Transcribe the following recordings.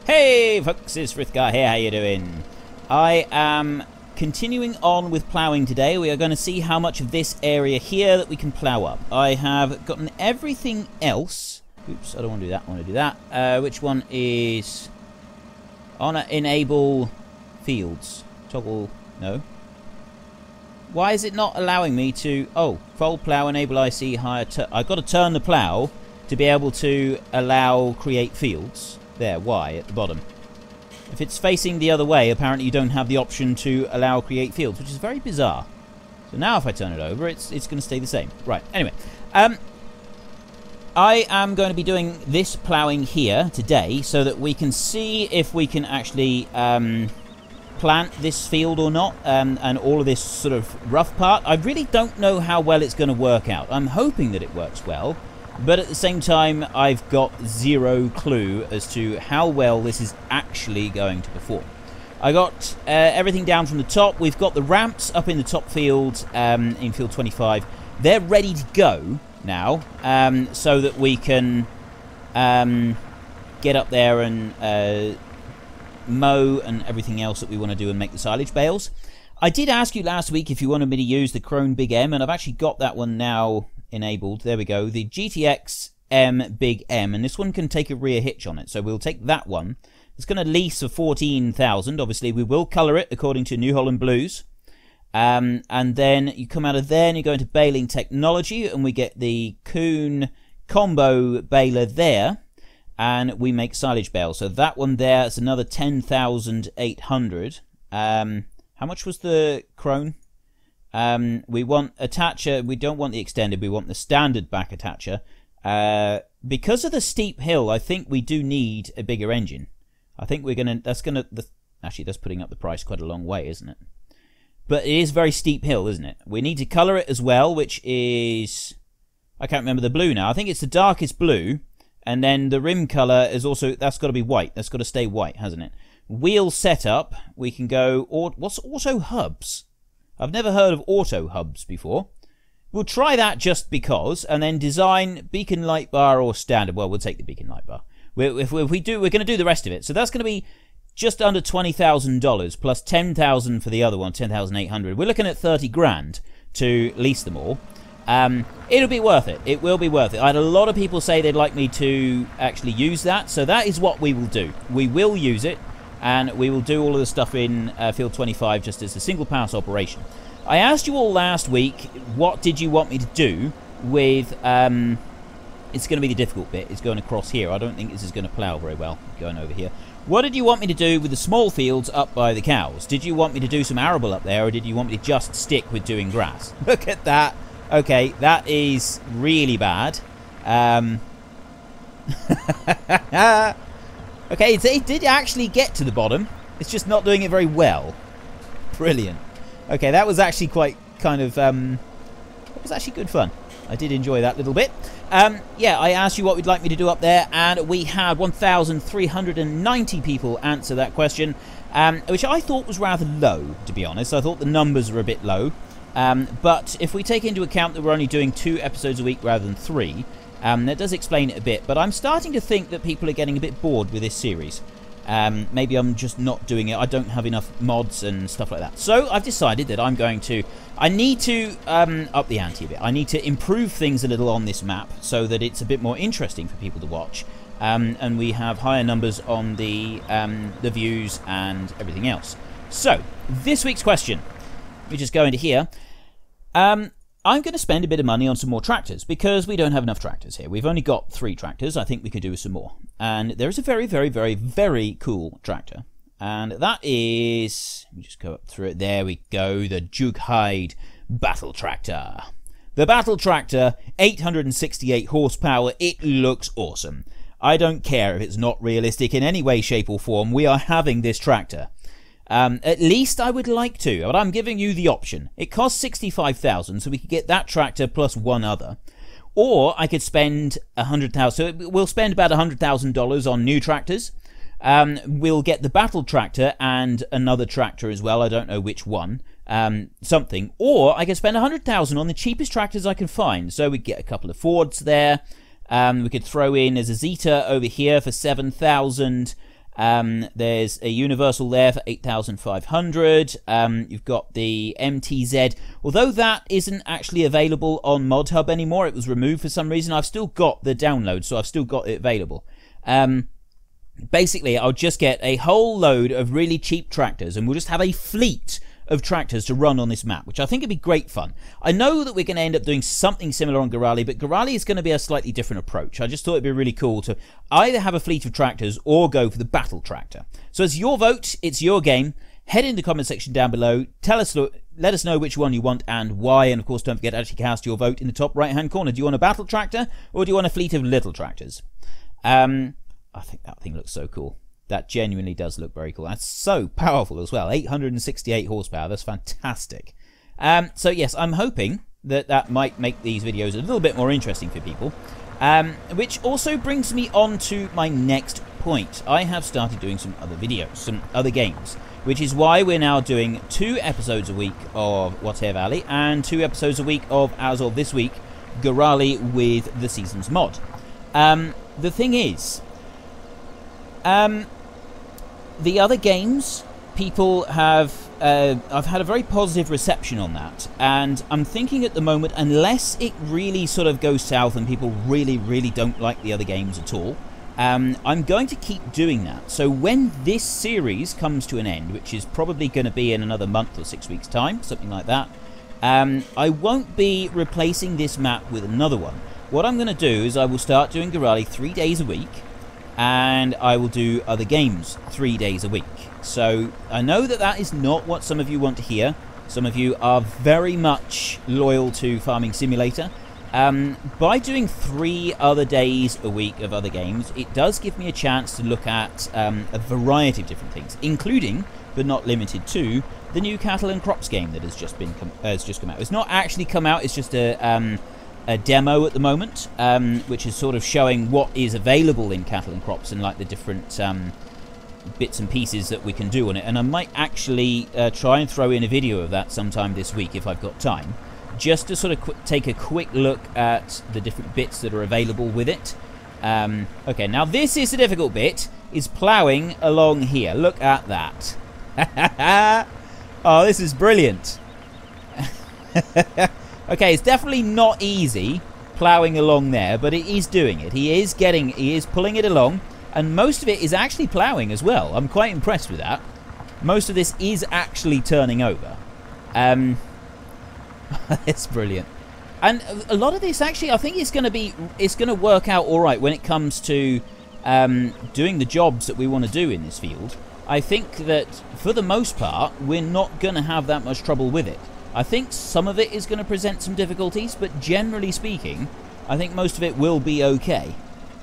Hey folks, it's Frithgar here, how you doing? I am continuing on with ploughing today. We are going to see how much of this area here that we can plough up. I have gotten everything else. Oops, I don't want to do that, I want to do that. Which one is... enable fields. Toggle, no. Why is it not allowing me to... Oh, fold plough, enable IC, higher... I've got to turn the plough to be able to allow create fields. There, Y at the bottom. If it's facing the other way, apparently you don't have the option to allow create fields, which is very bizarre. So now if I turn it over, it's going to stay the same. Right, anyway. I am going to be doing this ploughing here today so that we can see if we can actually plant this field or not, and all of this sort of rough part. I really don't know how well it's going to work out. I'm hoping that it works well. But at the same time, I've got zero clue as to how well this is actually going to perform. I got everything down from the top. We've got the ramps up in the top field, in field 25. They're ready to go now, so that we can get up there and mow and everything else that we want to do and make the silage bales. I did ask you last week if you wanted me to use the Krone Big M, and I've actually got that one now enabled. There we go, the GTX M Big M, and this one can take a rear hitch on it, so we'll take that one. It's going to lease for 14,000. Obviously we will colour it according to New Holland Blues, and then you come out of there and you go into baling technology, and we get the Kuhn combo baler there, and we make silage bales. So that one there is another 10,800. How much was the Krone? We want attacher. We don't want the extended. We want the standard back attacher. Because of the steep hill, I think we do need a bigger engine. I think we're gonna. Actually, that's putting up the price quite a long way, isn't it? But it is very steep hill, isn't it? We need to colour it as well, which is... I can't remember the blue now. I think it's the darkest blue, and then the rim colour is also... That's got to be white. That's got to stay white, hasn't it? Wheel setup. We can go... What's auto hubs? I've never heard of auto hubs before. We'll try that just because, and then design beacon light bar or standard. Well, we'll take the beacon light bar. If we do, we're going to do the rest of it. So that's going to be just under $20,000 plus 10,000 for the other one, 10,800. We're looking at 30 grand to lease them all. It'll be worth it. It will be worth it. I had a lot of people say they'd like me to actually use that, so that is what we will do. We will use it. And we will do all of the stuff in field 25 just as a single pass operation. I asked you all last week, what did you want me to do with... it's going to be the difficult bit. It's going across here. I don't think this is going to plough very well going over here. What did you want me to do with the small fields up by the cows? Did you want me to do some arable up there, or did you want me to just stick with doing grass? Look at that. Okay, that is really bad. Okay, it did actually get to the bottom. It's just not doing it very well. Brilliant. Okay, that was actually quite kind of... that was actually good fun. I did enjoy that little bit. Yeah, I asked you what we'd like me to do up there, and we had 1,390 people answer that question, which I thought was rather low, to be honest. I thought the numbers were a bit low. But if we take into account that we're only doing 2 episodes a week rather than 3... that does explain it a bit, but I'm starting to think that people are getting a bit bored with this series. Maybe I'm just not doing it. I don't have enough mods and stuff like that. So I've decided that I'm going to... I need to up the ante a bit. I need to improve things a little on this map so that it's a bit more interesting for people to watch. And we have higher numbers on the views and everything else. So, this week's question. Let me just go into here. I'm going to spend a bit of money on some more tractors because we don't have enough tractors here. We've only got 3 tractors. I think we could do with some more. And there is a very, very, very, very cool tractor. And that is... Let me just go up through it. There we go. The Jughide Battle Tractor. The Battle Tractor, 868 horsepower. It looks awesome. I don't care if it's not realistic in any way, shape or form. We are having this tractor. At least I would like to, but I'm giving you the option. It costs 65,000, so we could get that tractor plus one other. Or I could spend 100,000. So we'll spend about $100,000 on new tractors. We'll get the battle tractor and another tractor as well. I don't know which one. Something. Or I could spend 100,000 on the cheapest tractors I can find. So we get a couple of Fords there. We could throw in as a Zeta over here for 7,000. There's a universal there for 8,500. You've got the MTZ, although that isn't actually available on Modhub anymore. It was removed for some reason. I've still got the download, so I've still got it available. Basically, I'll just get a whole load of really cheap tractors, and we'll just have a fleet of tractors to run on this map, which I think would be great fun. I know that we're going to end up doing something similar on Gully, but Gully is going to be a slightly different approach. I just thought it'd be really cool to either have a fleet of tractors or go for the battle tractor. So it's your vote, it's your game. Head in the comment section down below, let us know which one you want and why, and of course don't forget to actually cast your vote in the top right hand corner. Do you want a battle tractor or do you want a fleet of little tractors? I think that thing looks so cool. That genuinely does look very cool. That's so powerful as well. 868 horsepower. That's fantastic. So yes, I'm hoping that that might make these videos a little bit more interesting for people. Which also brings me on to my next point. I have started doing some other videos, some other games, which is why we're now doing 2 episodes a week of Watea Valley and 2 episodes a week of, as of this week, Gully with the Seasons mod. The thing is, the other games, people have, I've had a very positive reception on that, and I'm thinking at the moment, unless it really sort of goes south and people really, really don't like the other games at all, I'm going to keep doing that. So when this series comes to an end, which is probably going to be in another month or 6 weeks' time, something like that, I won't be replacing this map with another one. What I'm going to do is I will start doing Gully 3 days a week, and I will do other games 3 days a week. So I know that that is not what some of you want to hear. Some of you are very much loyal to Farming Simulator. By doing 3 other days a week of other games, it does give me a chance to look at a variety of different things, including, but not limited to, the new Cattle and Crops game that has just come out. It's not actually come out, it's just a demo at the moment, which is sort of showing what is available in Cattle and Crops and like the different bits and pieces that we can do on it. And I might actually try and throw in a video of that sometime this week if I've got time, just to sort of take a quick look at the different bits that are available with it. Okay, now this is the difficult bit, is ploughing along here. Look at that. Oh, this is brilliant. Okay, it's definitely not easy ploughing along there, but it is doing it. He is pulling it along, and most of it is actually ploughing as well. I'm quite impressed with that. Most of this is actually turning over. It's brilliant. And a lot of this actually, I think it's going to work out all right when it comes to doing the jobs that we want to do in this field. I think that for the most part, we're not going to have that much trouble with it. I think some of it is going to present some difficulties, but generally speaking, I think most of it will be okay.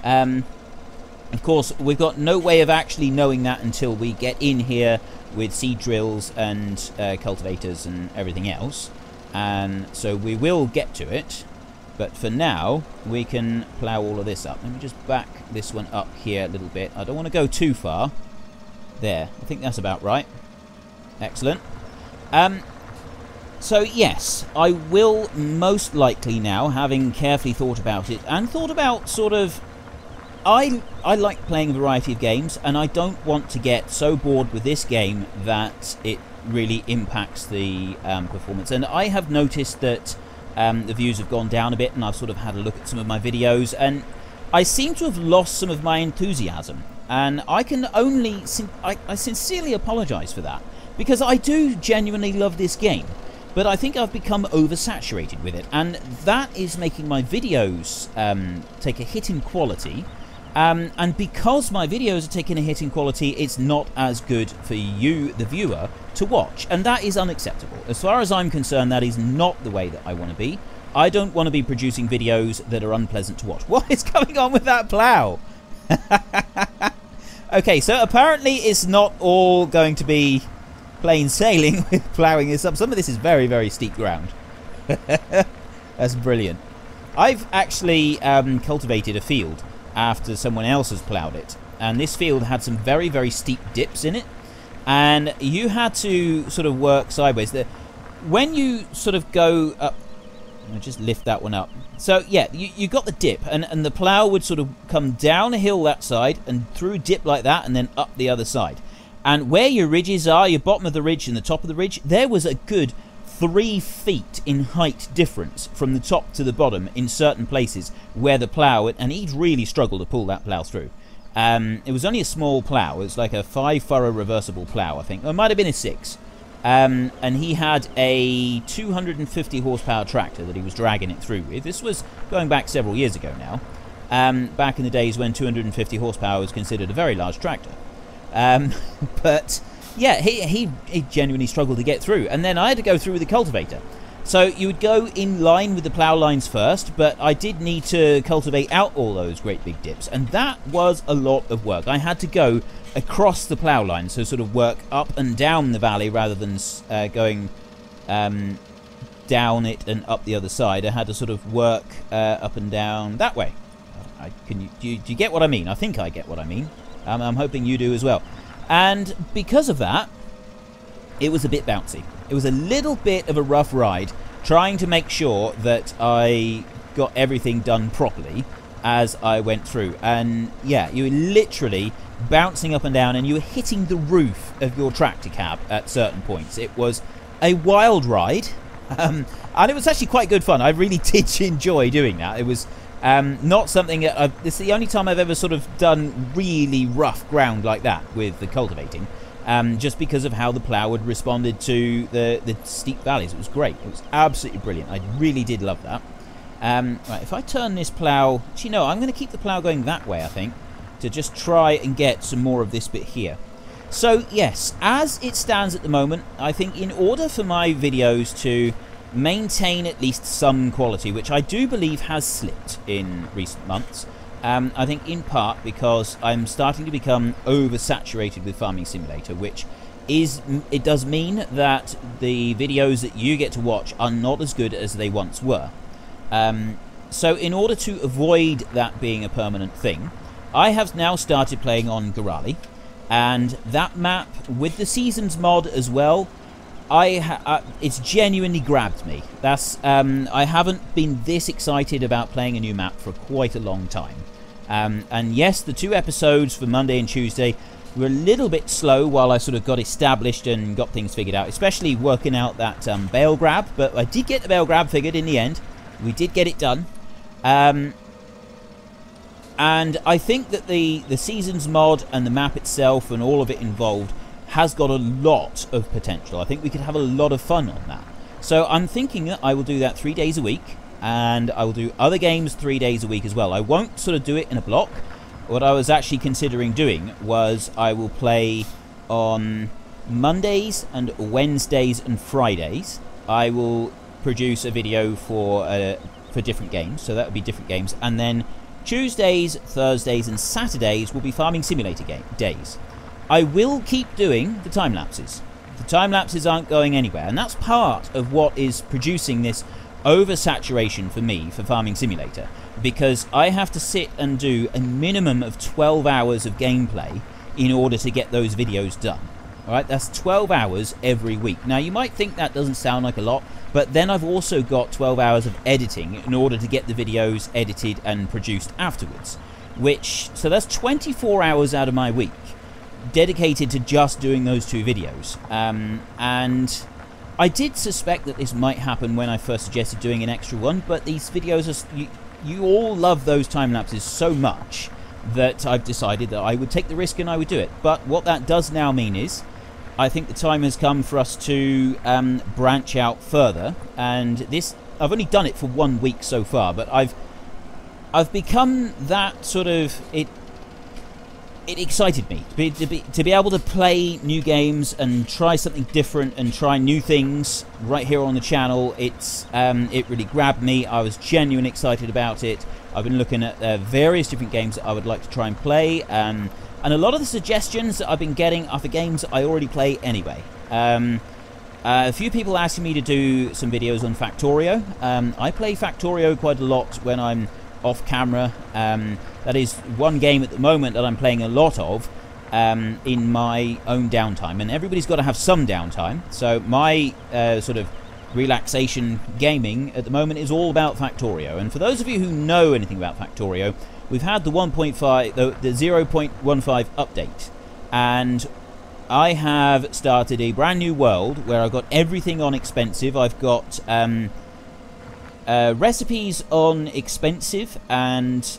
Of course, we've got no way of actually knowing that until we get in here with seed drills and cultivators and everything else. And so we will get to it, but for now, we can plough all of this up. Let me just back this one up here a little bit. I don't want to go too far. There, I think that's about right. Excellent. So yes, I will most likely now, having carefully thought about it, and thought about sort of, I like playing a variety of games, and I don't want to get so bored with this game that it really impacts the performance. And I have noticed that the views have gone down a bit, and I've sort of had a look at some of my videos, and I seem to have lost some of my enthusiasm. And I can only, I sincerely apologise for that, because I do genuinely love this game. But I think I've become oversaturated with it, and that is making my videos take a hit in quality. And because my videos are taking a hit in quality, it's not as good for you, the viewer, to watch. And that is unacceptable. As far as I'm concerned, that is not the way that I want to be. I don't want to be producing videos that are unpleasant to watch. What is going on with that plough? Okay, so apparently it's not all going to be plain sailing with ploughing this up. Some of this is very, very steep ground. That's brilliant. I've actually cultivated a field after someone else has ploughed it, and this field had some very, very steep dips in it, and you had to sort of work sideways. When you sort of go up I'll just lift that one up. So yeah, you got the dip, and the plough would sort of come down a hill that side and through dip like that, and then up the other side. And where your ridges are, your bottom of the ridge and the top of the ridge, there was a good 3 feet in height difference from the top to the bottom in certain places where the plough, and he'd really struggled to pull that plough through. It was only a small plough. It was like a 5-furrow reversible plough, I think. Or it might have been a 6. And he had a 250 horsepower tractor that he was dragging it through with. This was going back several years ago now. Back in the days when 250 horsepower was considered a very large tractor. But yeah, he genuinely struggled to get through. And then I had to go through with the cultivator. So you would go in line with the plough lines first, but I did need to cultivate out all those great big dips. And that was a lot of work. I had to go across the plough line, so sort of work up and down the valley rather than going down it and up the other side. I had to sort of work up and down that way. Do you get what I mean? I think I get what I mean. I'm hoping you do as well. And because of that, it was a bit bouncy. It was a little bit of a rough ride trying to make sure that I got everything done properly as I went through. And yeah, you were literally bouncing up and down, and you were hitting the roof of your tractor cab at certain points. It was a wild ride, and it was actually quite good fun. I really did enjoy doing that. It was not something that this is the only time I've ever sort of done really rough ground like that with the cultivating, just because of how the plough had responded to the steep valleys. It was great. It was absolutely brilliant. I really did love that. Right, if I turn this plough, actually no, I'm going to keep the plough going that way, I think, to just try and get some more of this bit here. So yes, as it stands at the moment, I think in order for my videos to maintain at least some quality, which I do believe has slipped in recent months, I think in part because I'm starting to become oversaturated with Farming Simulator, which it does mean that the videos that you get to watch are not as good as they once were. So in order to avoid that being a permanent thing, I have now started playing on Gully, and that map with the Seasons mod as well, it's genuinely grabbed me. I haven't been this excited about playing a new map for quite a long time. And yes, the 2 episodes for Monday and Tuesday were a little bit slow while I sort of got established and got things figured out, especially working out that bale grab, but I did get the bale grab figured in the end. We did get it done. And I think that the Seasons mod and the map itself and all of it involved has got a lot of potential. I think we could have a lot of fun on that. So I'm thinking that I will do that 3 days a week, and I will do other games 3 days a week as well. I won't sort of do it in a block. What I was actually considering doing was I will play on Mondays and Wednesdays and Fridays. I will produce a video for different games, so that would be different games, and then Tuesdays, Thursdays and Saturdays will be Farming Simulator days. I will keep doing the time lapses. The time lapses aren't going anywhere, and that's part of what is producing this oversaturation for me for Farming Simulator, because I have to sit and do a minimum of 12 hours of gameplay in order to get those videos done. Alright, that's 12 hours every week. Now you might think that doesn't sound like a lot, but then I've also got 12 hours of editing in order to get the videos edited and produced afterwards. So that's 24 hours out of my week dedicated to just doing those 2 videos. And I did suspect that this might happen when I first suggested doing an extra one, but these videos, you all love those time lapses so much that I've decided that I would take the risk and I would do it. But what that does now mean is I think the time has come for us to branch out further, and this, I've only done it for 1 week so far, but I've become that sort of, it excited me to be able to play new games and try something different and try new things right here on the channel. It really grabbed me. I was genuinely excited about it. I've been looking at various different games that I would like to try and play, and a lot of the suggestions that I've been getting are for games that I already play anyway. A few people asking me to do some videos on Factorio. I play Factorio quite a lot when I'm off camera. That is one game at the moment that I'm playing a lot of in my own downtime, and everybody's got to have some downtime. So my sort of relaxation gaming at the moment is all about Factorio. And for those of you who know anything about Factorio, we've had the 1.5, the 0.15 update, and I have started a brand new world where I've got everything on expensive. I've got recipes on expensive and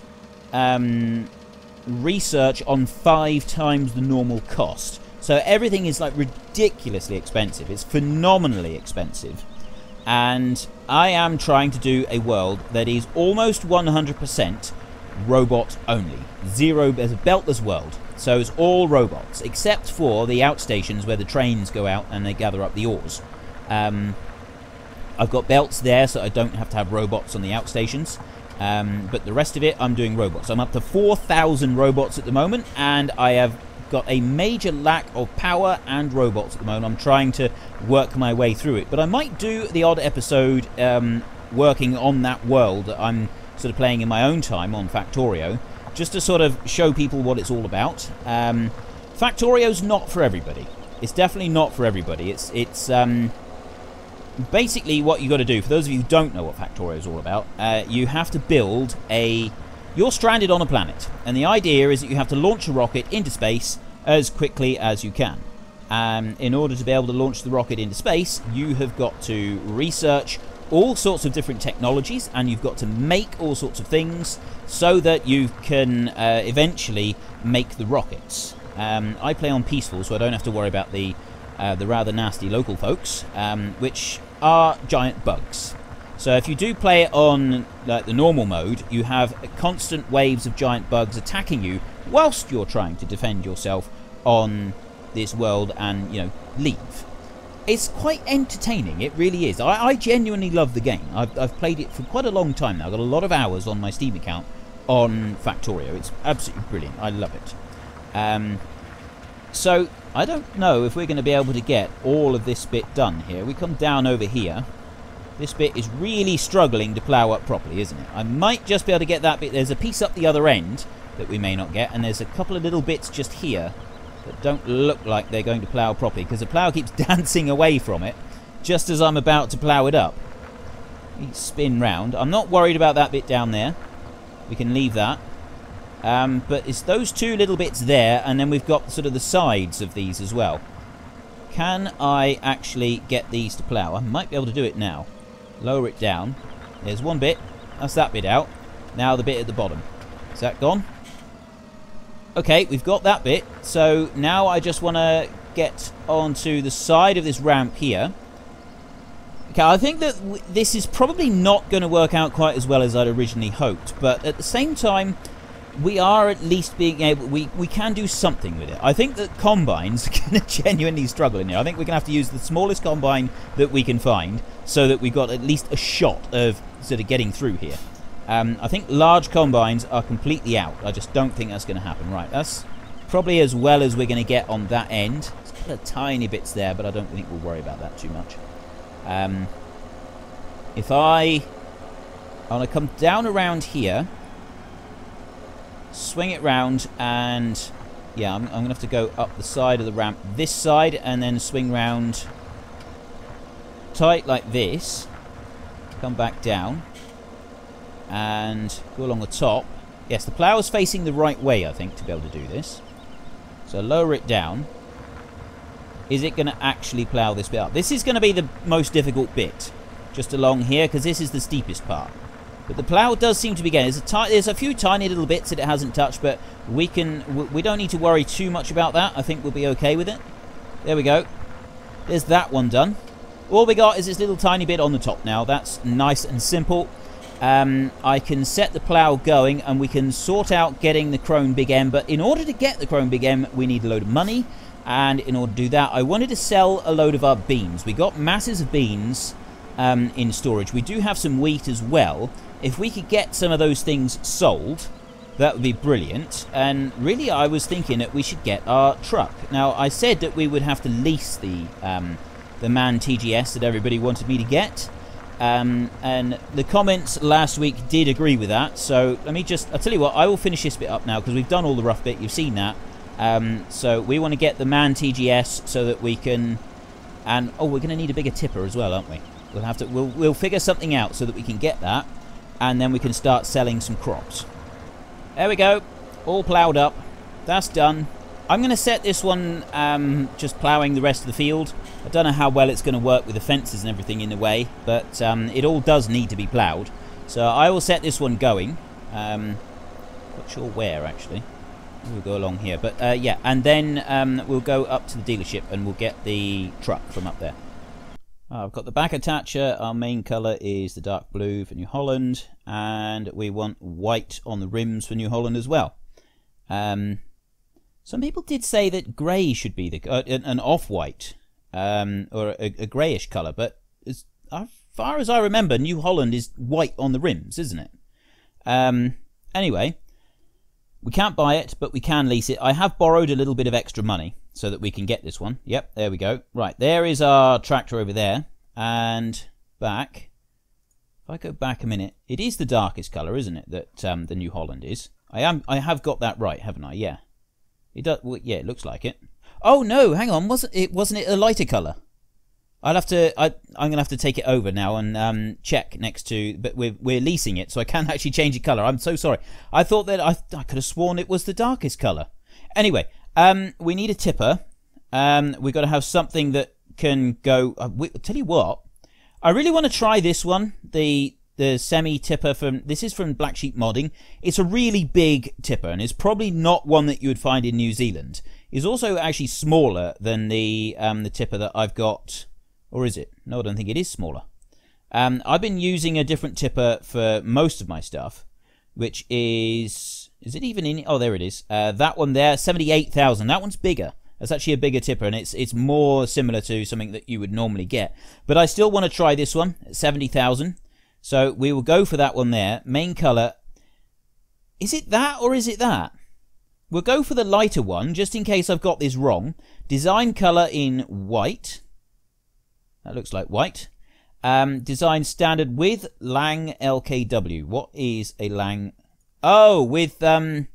research on 5 times the normal cost. So everything is like ridiculously expensive. It's phenomenally expensive. And I am trying to do a world that is almost 100% robot only. There's a beltless world. So it's all robots, except for the outstations where the trains go out and they gather up the ores. I've got belts there, so I don't have to have robots on the outstations. But the rest of it, I'm doing robots. I'm up to 4,000 robots at the moment, and I have got a major lack of power and robots at the moment. I'm trying to work my way through it. But I might do the odd episode working on that world that I'm sort of playing in my own time on Factorio, just to sort of show people what it's all about. Factorio's not for everybody. It's definitely not for everybody. It's basically what you got to do, for those of you who don't know what Factorio is all about, you have to build a... You're stranded on a planet, and the idea is that you have to launch a rocket into space as quickly as you can. In order to be able to launch the rocket into space, you have got to research all sorts of different technologies, and you've got to make all sorts of things so that you can eventually make the rockets. I play on peaceful, so I don't have to worry about the rather nasty local folks, which are giant bugs. So if you do play it on like the normal mode, you have constant waves of giant bugs attacking you whilst you're trying to defend yourself on this world and, you know, leave. It's quite entertaining, it really is. I genuinely love the game. I've played it for quite a long time now. I've got a lot of hours on my Steam account on Factorio. It's absolutely brilliant. I love it. So I don't know if we're going to be able to get all of this bit done here. We come down over here. This bit is really struggling to plough up properly, isn't it? I might just be able to get that bit. There's a piece up the other end that we may not get, and there's a couple of little bits just here that don't look like they're going to plough properly, because the plough keeps dancing away from it just as I'm about to plough it up. You spin round. I'm not worried about that bit down there. We can leave that. But it's those two little bits there, and then we've got sort of the sides of these as well. Can I actually get these to plough? I might be able to do it now. Lower it down. There's one bit. That's that bit out. Now the bit at the bottom. Is that gone? Okay, we've got that bit. So now I just want to get onto the side of this ramp here. Okay, I think that this is probably not going to work out quite as well as I'd originally hoped. But at the same time, we are at least being able... We can do something with it. I think that combines are going to genuinely struggle in here. I think we're going to have to use the smallest combine that we can find so that we've got at least a shot of sort of getting through here. I think large combines are completely out. I just don't think that's going to happen. Right, that's probably as well as we're going to get on that end. There's a couple of tiny bits there, but I don't think we'll worry about that too much. If I want to come down around here, swing it round, and yeah, I'm going to have to go up the side of the ramp, this side, and then swing round tight like this, come back down, and go along the top. Yes, the plough is facing the right way, I think, to be able to do this. So lower it down. Is it going to actually plough this bit up? This is going to be the most difficult bit, just along here, because this is the steepest part. But the plough does seem to be getting... There's a few tiny little bits that it hasn't touched, but we don't need to worry too much about that. I think we'll be okay with it. There we go. There's that one done. All we got is this little tiny bit on the top now. That's nice and simple. I can set the plough going, and we can sort out getting the Chrome Big M. But in order to get the Chrome Big M, we need a load of money. And in order to do that, I wanted to sell a load of our beans. We got masses of beans in storage. We do have some wheat as well. If we could get some of those things sold, that would be brilliant. And really, I was thinking that we should get our truck. Now, I said that we would have to lease the MAN TGS that everybody wanted me to get. And the comments last week did agree with that. So let me just... I'll tell you what, I will finish this bit up now, because we've done all the rough bit. You've seen that. So we want to get the MAN TGS so that we can... And, oh, we're going to need a bigger tipper as well, aren't we? We'll figure something out so that we can get that, and then we can start selling some crops. There we go. All ploughed up. That's done. I'm going to set this one just ploughing the rest of the field. I don't know how well it's going to work with the fences and everything in the way, but it all does need to be ploughed. So I will set this one going. Not sure where, actually. We'll go along here. But yeah, and then we'll go up to the dealership and we'll get the truck from up there. I've got the back attacher. Our main colour is the dark blue for New Holland, and we want white on the rims for New Holland as well. Some people did say that grey should be an off-white or a greyish colour, but as far as I remember, New Holland is white on the rims, isn't it? Anyway, we can't buy it, but we can lease it. I have borrowed a little bit of extra money so that we can get this one. Yep, there we go. Right, there is our tractor over there. And back. If I go back a minute, it is the darkest colour, isn't it, that the New Holland is? I have got that right, haven't I? Yeah. It does. Well, yeah, it looks like it. Oh no, hang on. Wasn't it a lighter colour? I'm gonna have to take it over now and check next to. But we're leasing it, so I can't actually change the colour. I'm so sorry. I thought that I could have sworn it was the darkest colour. Anyway, we need a tipper. We've got to have something that can go. Tell you what, I really want to try this one. The semi tipper this is from Black Sheep Modding. It's a really big tipper, and it's probably not one that you would find in New Zealand. It's also actually smaller than the tipper that I've got. Or is it? No, I don't think it is smaller. I've been using a different tipper for most of my stuff, which is it even in? Oh, there it is. That one there, 78,000. That one's bigger. That's actually a bigger tipper, and it's more similar to something that you would normally get. But I still want to try this one at 70,000. So we will go for that one there. Main colour. Is it that or is it that? We'll go for the lighter one, just in case I've got this wrong. Design colour in white. That looks like white. Design standard with Lang LKW. What is a Lang? Oh, with let's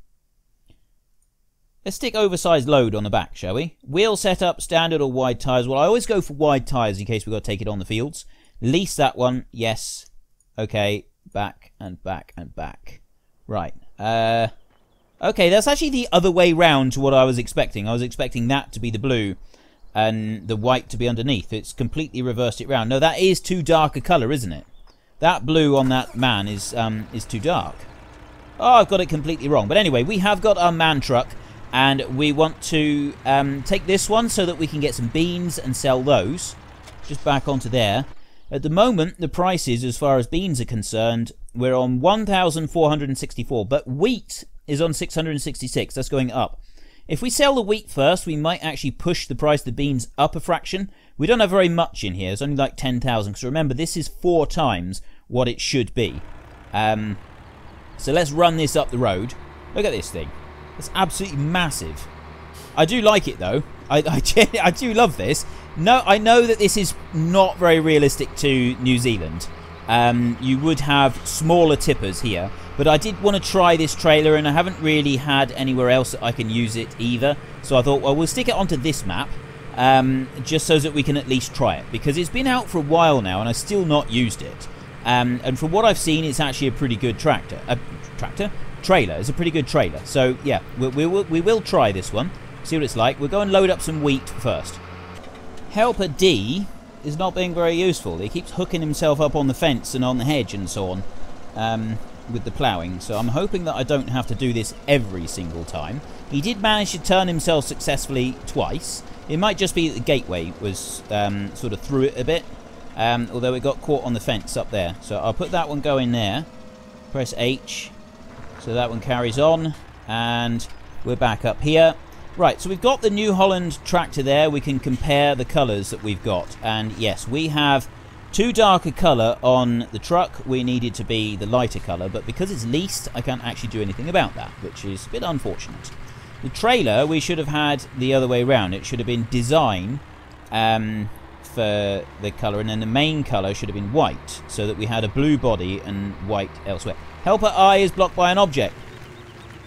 stick oversized load on the back, shall we? Wheel setup, standard or wide tyres. Well, I always go for wide tyres in case we've got to take it on the fields. Lease that one, yes. Okay, back and back and back. Right. Okay, that's actually the other way round to what I was expecting. I was expecting that to be the blue and the white to be underneath. It's completely reversed it round. No, that is too dark a colour, isn't it? That blue on that man is too dark. Oh, I've got it completely wrong. But anyway, we have got our man truck, and we want to take this one so that we can get some beans and sell those. Just back onto there. At the moment, the prices, as far as beans are concerned, we're on 1,464, but wheat is on 666. That's going up. If we sell the wheat first, we might actually push the price of the beans up a fraction. We don't have very much in here. It's only like 10,000. Because remember, this is 4 times what it should be. So let's run this up the road. Look at this thing. It's absolutely massive. I do like it, though. I do love this. No, I know that this is not very realistic to New Zealand. You would have smaller tippers here. But I did want to try this trailer, and I haven't really had anywhere else that I can use it either. So I thought, well, we'll stick it onto this map, just so that we can at least try it. Because it's been out for a while now, and I've still not used it. And from what I've seen, it's actually a pretty good trailer. It's a pretty good trailer. So, yeah, we will try this one. See what it's like. We'll go and load up some wheat first. Helper D is not being very useful. He keeps hooking himself up on the fence and on the hedge and so on. With the ploughing, so I'm hoping that I don't have to do this every single time. He did manage to turn himself successfully twice. It might just be that the gateway was sort of through it a bit, although it got caught on the fence up there. So I'll put that one going there. Press H, so that one carries on, and we're back up here. Right, so we've got the New Holland tractor there. We can compare the colours that we've got, and yes, we have too dark a colour on the truck. We needed to be the lighter colour, but because it's leased, I can't actually do anything about that, which is a bit unfortunate. The trailer, we should have had the other way around. It should have been design for the colour, and then the main colour should have been white, so that we had a blue body and white elsewhere. Helper I is blocked by an object.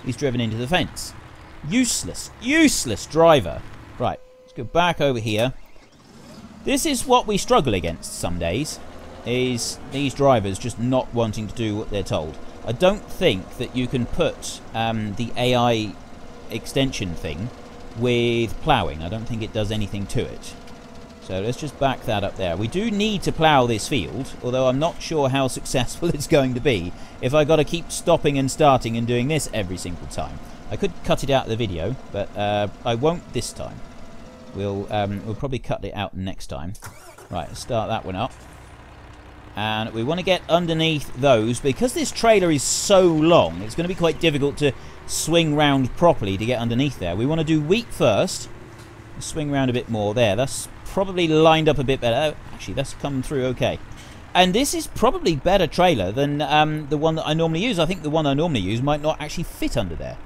He's driven into the fence. Useless driver. Right, let's go back over here. This is what we struggle against some days. is these drivers just not wanting to do what they're told. I don't think that you can put the AI extension thing with ploughing. I don't think it does anything to it. So let's just back that up there. We do need to plough this field, although I'm not sure how successful it's going to be if I got to keep stopping and starting and doing this every single time. I could cut it out of the video, but I won't this time. We'll probably cut it out next time. Right, let's start that one up. And we want to get underneath those. Because this trailer is so long, it's going to be quite difficult to swing round properly to get underneath there. We want to do wheat first. Swing round a bit more there. That's probably lined up a bit better. Oh, actually, that's come through okay. And this is probably better trailer than the one that I normally use. I think the one I normally use might not actually fit under there.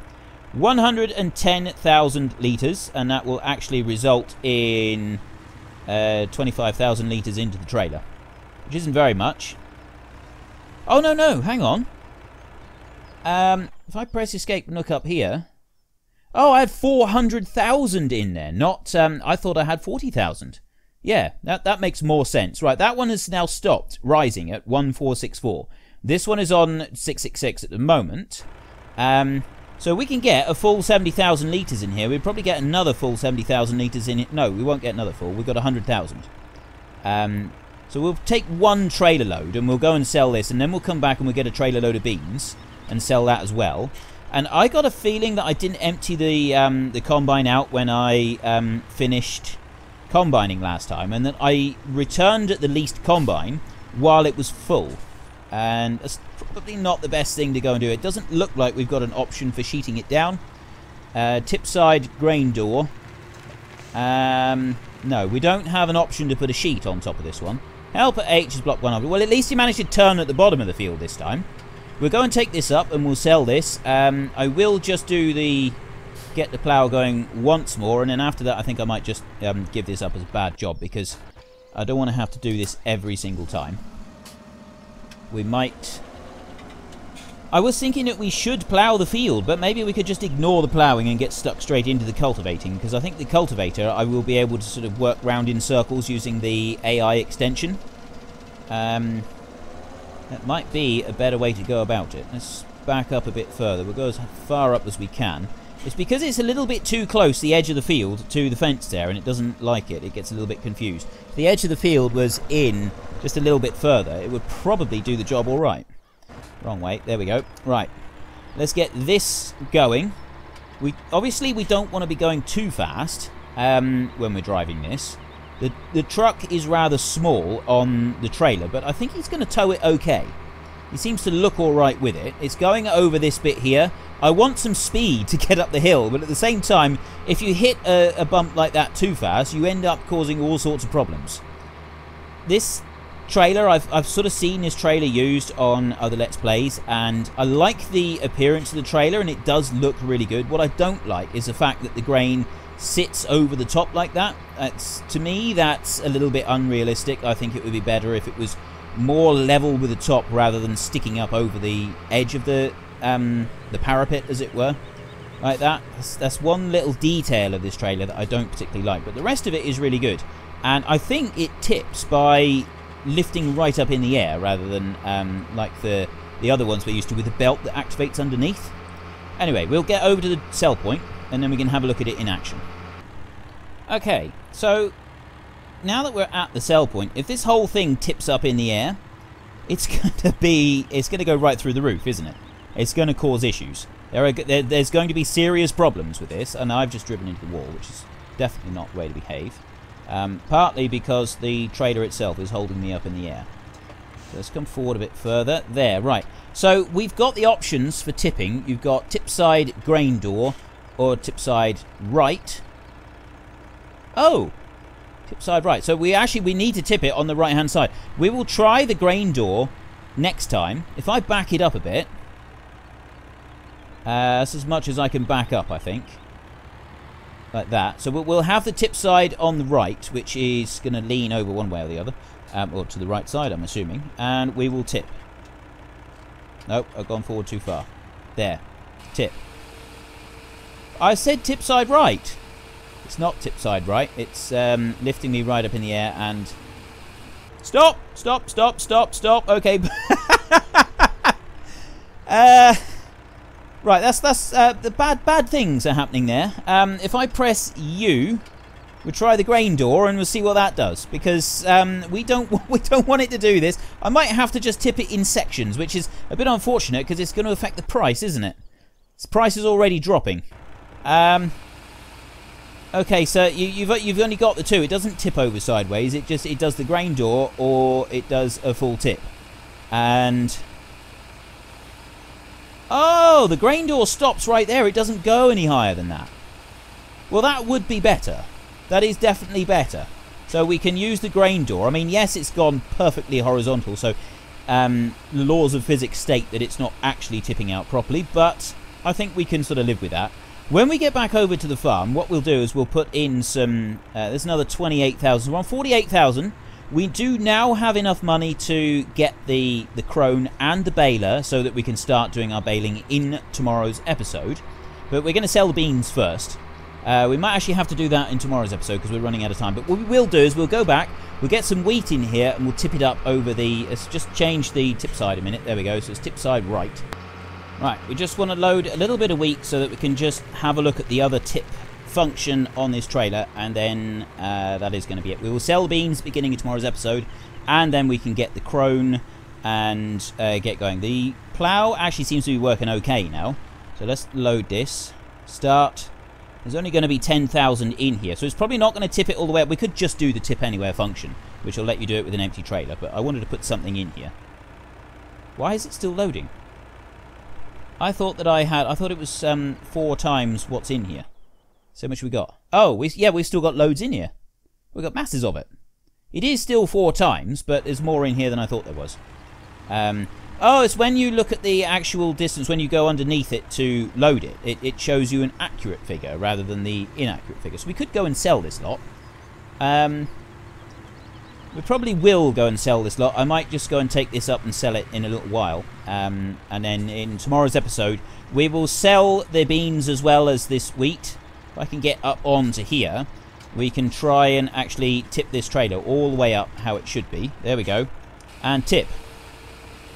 110,000 litres, and that will actually result in 25,000 litres into the trailer, which isn't very much. Oh, no, hang on. If I press escape and look up here... Oh, I had 400,000 in there, not... I thought I had 40,000. Yeah, that makes more sense. Right, that one has now stopped rising at 1464. This one is on 666 at the moment. So we can get a full 70,000 litres in here. We'd probably get another full 70,000 litres in it. No, we won't get another full. We've got 100,000. So we'll take one trailer load and we'll go and sell this, and then we'll come back and we'll get a trailer load of beans and sell that as well. And I got a feeling that I didn't empty the combine out when I finished combining last time, and that I returned at the least combine while it was full. And that's probably not the best thing to go and do. It doesn't look like we've got an option for sheeting it down. Tip side grain door. No, we don't have an option to put a sheet on top of this one. Help at H is block 1 of it. Well, at least he managed to turn at the bottom of the field this time. We'll go and take this up and we'll sell this. I will just do the get the plough going once more, and then after that I think I might just give this up as a bad job, because I don't want to have to do this every single time. We might... I was thinking that we should plough the field, but maybe we could just ignore the ploughing and get stuck straight into the cultivating, because I think the cultivator I will be able to sort of work round in circles using the AI extension. That might be a better way to go about it. Let's back up a bit further. We'll go as far up as we can. It's because it's a little bit too close, the edge of the field, to the fence there, and it doesn't like it. It gets a little bit confused. If the edge of the field was in just a little bit further, it would probably do the job all right. Wrong way. There we go. Right. Let's get this going. Obviously, we don't want to be going too fast when we're driving this. The truck is rather small on the trailer, but I think he's going to tow it okay. He seems to look all right with it. It's going over this bit here. I want some speed to get up the hill, but at the same time, if you hit a bump like that too fast, you end up causing all sorts of problems. This trailer, I've sort of seen this trailer used on other Let's Plays, and I like the appearance of the trailer, and it does look really good. What I don't like is the fact that the grain sits over the top like that. To me, that's a little bit unrealistic. I think it would be better if it was more level with the top rather than sticking up over the edge of the parapet, as it were, like that. That's one little detail of this trailer that I don't particularly like, but the rest of it is really good. And I think it tips by lifting right up in the air rather than like the other ones we're used to with a belt that activates underneath. Anyway, we'll get over to the sell point and then we can have a look at it in action. Okay, so now that we're at the sell point, if this whole thing tips up in the air, it's going to go right through the roof, isn't it? It's going to cause issues. There's going to be serious problems with this, and I've just driven into the wall, which is definitely not the way to behave. Partly because the trailer itself is holding me up in the air. So let's come forward a bit further. There, right. So we've got the options for tipping. You've got tip side grain door or tip side right. Oh, tip side right. So we need to tip it on the right hand side. We will try the grain door next time. If I back it up a bit, that's as much as I can back up, I think. Like that. So we'll have the tip side on the right, which is going to lean over one way or the other. Or to the right side, I'm assuming. And we will tip. Nope, I've gone forward too far. There. Tip. I said tip side right. It's not tip side right. It's lifting me right up in the air and Stop! Stop! Stop! Stop! Stop! Okay. Right, that's the bad things are happening there. If I press U, we'll try the grain door and we'll see what that does, because we don't want it to do this. I might have to just tip it in sections, which is a bit unfortunate because it's going to affect the price, isn't it? This price is already dropping. Okay, so you've only got the two. It doesn't tip over sideways. It does the grain door or it does a full tip, and. Oh, the grain door stops right there. It doesn't go any higher than that. Well, that would be better. That is definitely better. So we can use the grain door. I mean, yes, it's gone perfectly horizontal, so the laws of physics state that it's not actually tipping out properly, but I think we can sort of live with that. When we get back over to the farm, what we'll do is we'll put in some... there's another 28,000. We're on 48,000. We do now have enough money to get the crone and the baler so that we can start doing our baling in tomorrow's episode. But we're going to sell the beans first. We might actually have to do that in tomorrow's episode because we're running out of time. But what we will do is we'll go back, we'll get some wheat in here, and we'll tip it up over the... Let's just change the tip side a minute. There we go. So it's tip side right. Right, we just want to load a little bit of wheat so that we can just have a look at the other tip function on this trailer, and then that is going to be it. We will sell the beans beginning of tomorrow's episode, and then we can get the crone and get going. The plough actually seems to be working okay now, so let's load this. Start. There's only going to be 10,000 in here, so it's probably not going to tip it all the way up. We could just do the tip anywhere function, which will let you do it with an empty trailer, but I wanted to put something in here. Why is it still loading? I thought that I thought it was 4 times what's in here. So much we got. Oh, we've still got loads in here. We've got masses of it. It is still 4 times, but there's more in here than I thought there was. Oh, it's when you look at the actual distance, when you go underneath it to load it, it shows you an accurate figure rather than the inaccurate figure. So we could go and sell this lot. We probably will go and sell this lot. I might just go and take this up and sell it in a little while. And then in tomorrow's episode, we will sell the beans as well as this wheat. If I can get up onto here, we can try and actually tip this trailer all the way up how it should be. There we go. And tip.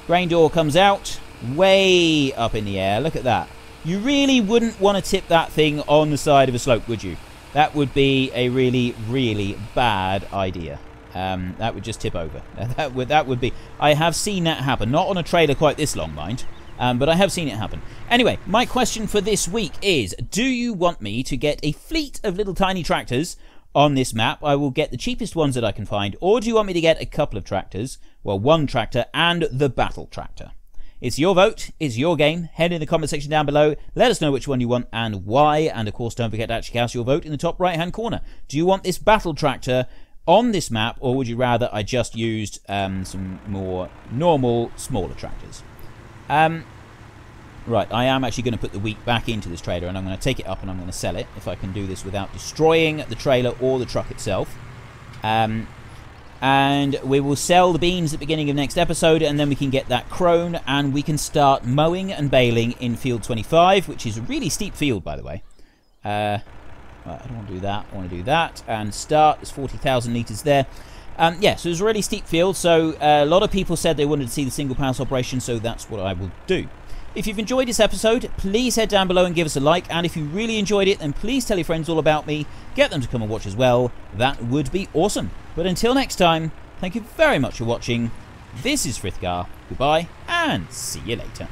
Grain door comes out way up in the air. Look at that. You really wouldn't want to tip that thing on the side of a slope, would you? That would be a really, really bad idea. That would just tip over. That would be... I have seen that happen. Not on a trailer quite this long, mind. But I have seen it happen. Anyway, my question for this week is, do you want me to get a fleet of little tiny tractors on this map? I will get the cheapest ones that I can find. Or do you want me to get a couple of tractors? Well, 1 tractor and the battle tractor. It's your vote. It's your game. Head in the comment section down below. Let us know which one you want and why. And of course, don't forget to actually cast your vote in the top right-hand corner. Do you want this battle tractor on this map, or would you rather I just used some more normal, smaller tractors? Right, I am actually going to put the wheat back into this trailer, and I'm going to take it up and I'm going to sell it, if I can do this without destroying the trailer or the truck itself. And we will sell the beans at the beginning of next episode, and then we can get that crone, and we can start mowing and baling in field 25, which is a really steep field, by the way. Right, I don't want to do that. I want to do that. And start. There's 40,000 litres there. Yeah, so it's a really steep field. So a lot of people said they wanted to see the single pass operation, so that's what I will do. If you've enjoyed this episode, please head down below and give us a like. And if you really enjoyed it, then please tell your friends all about me. Get them to come and watch as well. That would be awesome. But until next time, thank you very much for watching. This is Frithgar. Goodbye, and see you later.